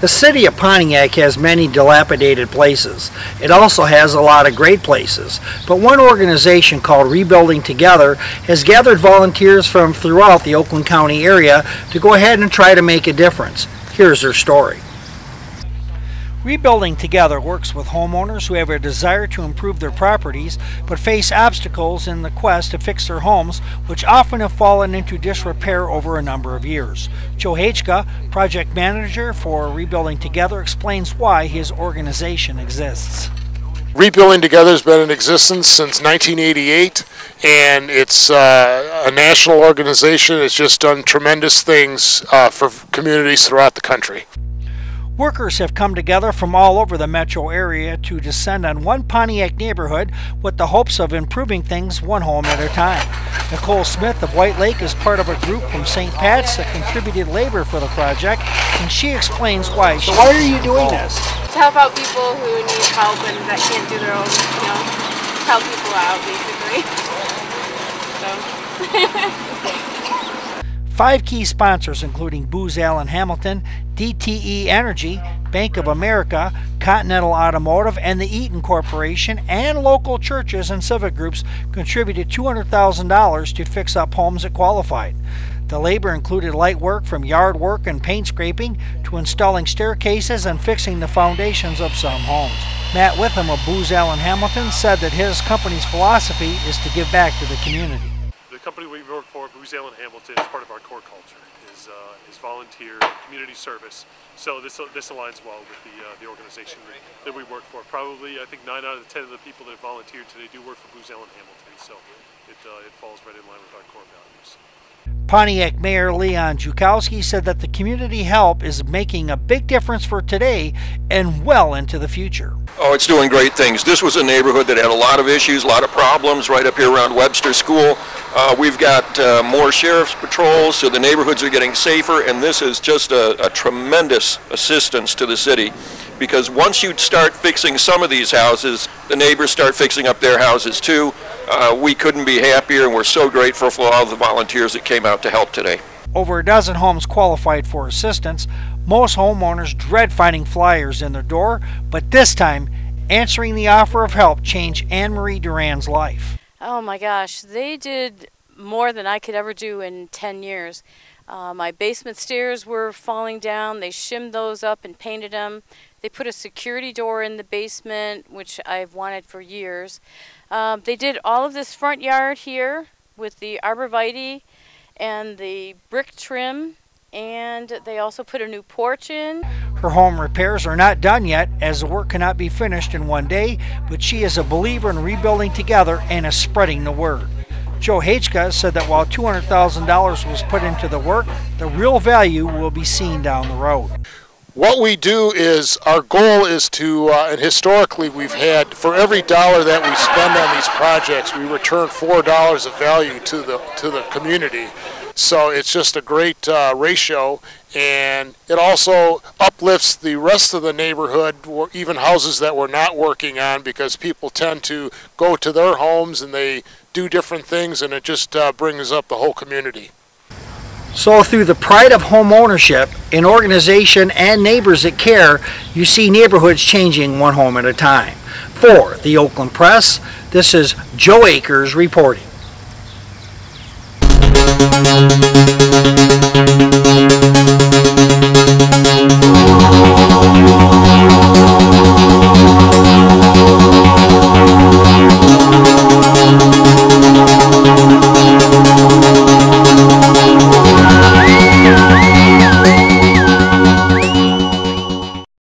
The city of Pontiac has many dilapidated places. It also has a lot of great places. But one organization called Rebuilding Together has gathered volunteers from throughout the Oakland County area to go ahead and try to make a difference. Here's their story. Rebuilding Together works with homeowners who have a desire to improve their properties but face obstacles in the quest to fix their homes, which often have fallen into disrepair over a number of years. Joe Hachka, project manager for Rebuilding Together, explains why his organization exists. Rebuilding Together has been in existence since 1988, and it's a national organization. It's just done tremendous things for communities throughout the country. Workers have come together from all over the metro area to descend on one Pontiac neighborhood with the hopes of improving things one home at a time. Nicole Smith of White Lake is part of a group from St. Pat's that contributed labor for the project, and she explains why. So why are you doing this? To help out people who need help and that can't do their own, help people out basically. So. 5 key sponsors, including Booz Allen Hamilton, DTE Energy, Bank of America, Continental Automotive, and the Eaton Corporation, and local churches and civic groups, contributed $200,000 to fix up homes that qualified. The labor included light work from yard work and paint scraping to installing staircases and fixing the foundations of some homes. Matt Witham of Booz Allen Hamilton said that his company's philosophy is to give back to the community. The company we work for, Booz Allen Hamilton, is part of our core culture, is volunteer community service. So this aligns well with the organization that we work for. Probably, I think 9 out of 10 of the people that volunteered today do work for Booz Allen Hamilton. So it falls right in line with our core values. Pontiac Mayor Leon Jukowski said that the community help is making a big difference for today and well into the future. Oh, it's doing great things. This was a neighborhood that had a lot of issues, a lot of problems right up here around Webster School. We've got more sheriff's patrols, so the neighborhoods are getting safer, and this is just a tremendous assistance to the city, because once you start fixing some of these houses, the neighbors start fixing up their houses too. We couldn't be happier, and we're so grateful for all the volunteers that came out to help today. Over a dozen homes qualified for assistance. Most homeowners dread finding flyers in their door, but this time, answering the offer of help changed Anne Marie Duran's life. Oh my gosh, they did more than I could ever do in 10 years. My basement stairs were falling down. They shimmed those up and painted them. They put a security door in the basement, which I've wanted for years. They did all of this front yard here with the arborvitae and the brick trim, and they also put a new porch in. Her home repairs are not done yet, as the work cannot be finished in one day, but she is a believer in rebuilding together and is spreading the word. Joe Hachka said that while $200,000 was put into the work, the real value will be seen down the road. What we do is, our goal is to, and historically we've had, for every dollar that we spend on these projects, we return $4 of value to the community. So it's just a great ratio, and it also uplifts the rest of the neighborhood, even houses that we're not working on, because people tend to go to their homes and they do different things, and it just brings up the whole community. So through the pride of home ownership, an organization, and neighbors that care, you see neighborhoods changing one home at a time. For the Oakland Press, this is Joe Akers reporting.